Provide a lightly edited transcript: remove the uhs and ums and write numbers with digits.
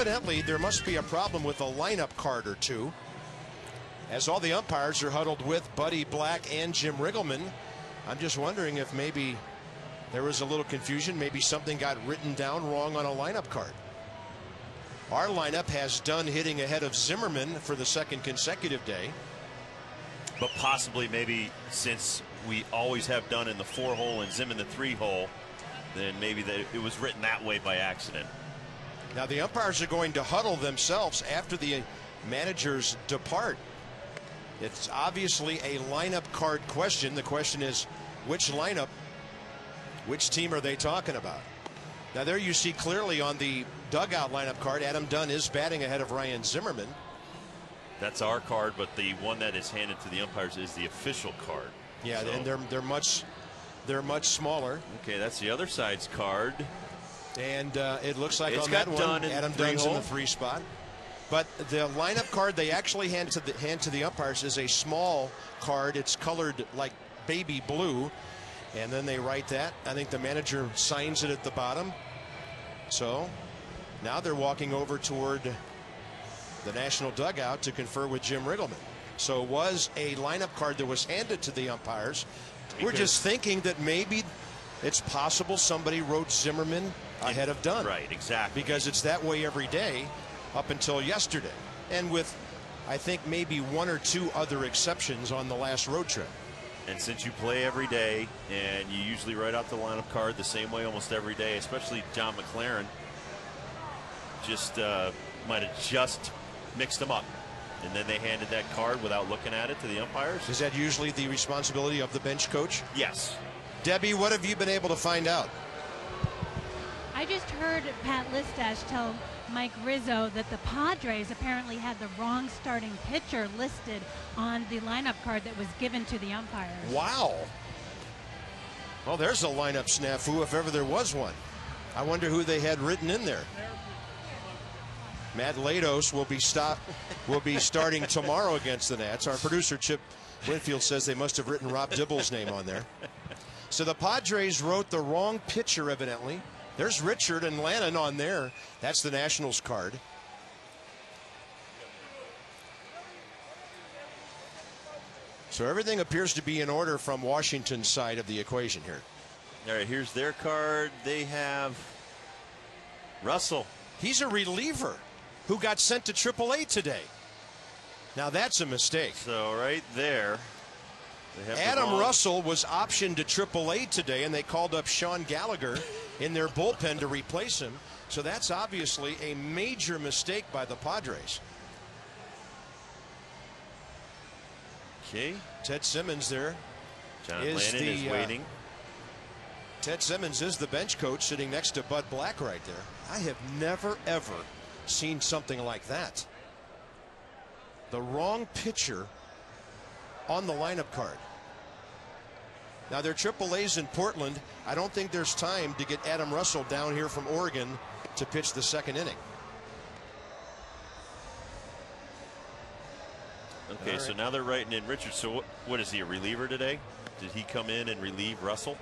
evidently there must be a problem with a lineup card or two, as all the umpires are huddled with Buddy Black and Jim Riggleman. I'm just wondering if maybe there was a little confusion. Maybe something got written down wrong on a lineup card. Our lineup has Dunn hitting ahead of Zimmerman for the second consecutive day. But possibly maybe since we always have Dunn in the 4-hole and Zim in the 3-hole, then maybe it was written that way by accident. Now the umpires are going to huddle themselves after the managers depart. It's obviously a lineup card question. The question is, which lineup, which team are they talking about? Now there you see clearly on the dugout lineup card, Adam Dunn is batting ahead of Ryan Zimmerman. That's our card, but the one that is handed to the umpires is the official card. Yeah, so. And they're much smaller. Okay, that's the other side's card. And it looks like it's on that one, Adam Dunn's in the 3 spot. But the lineup card they actually hand to the umpires is a small card. It's colored like baby blue, and then they write that. I think the manager signs it at the bottom. So now they're walking over toward the national dugout to confer with Jim Riggleman. So it was a lineup card that was handed to the umpires. We're just thinking that maybe it's possible somebody wrote Zimmerman ahead of Dunn. Right, exactly. Because it's that way every day up until yesterday. And with, I think, maybe 1 or 2 other exceptions on the last road trip. And since you play every day and you usually write out the lineup card the same way almost every day, especially John McLaren, just might have just mixed them up. And then they handed that card without looking at it to the umpires. Is that usually the responsibility of the bench coach? Yes. Debbie, what have you been able to find out? I just heard Pat Listash tell Mike Rizzo that the Padres apparently had the wrong starting pitcher listed on the lineup card that was given to the umpires. Wow. Well, there's a lineup snafu if ever there was one. I wonder who they had written in there. Matt Lados will be starting tomorrow against the Nats. Our producer Chip Winfield says they must have written Rob Dibble's name on there. So the Padres wrote the wrong pitcher, evidently. There's Richard and Lannon on there. That's the Nationals card. So everything appears to be in order from Washington's side of the equation here. All right, here's their card. They have Russell. He's a reliever who got sent to AAA today. Now that's a mistake. So right there, they have Adam Russell was optioned to AAA today, and they called up Sean Gallagher in their bullpen to replace him. So that's obviously a major mistake by the Padres. Okay. Ted Simmons there. John Lannon is waiting. Ted Simmons is the bench coach sitting next to Bud Black right there. I have never, ever seen something like that. The wrong pitcher on the lineup card. Now, they're AAA's in Portland. I don't think there's time to get Adam Russell down here from Oregon to pitch the second inning. Okay, so now they're writing in Richard. So what is he, a reliever today? Did he come in and relieve Russell?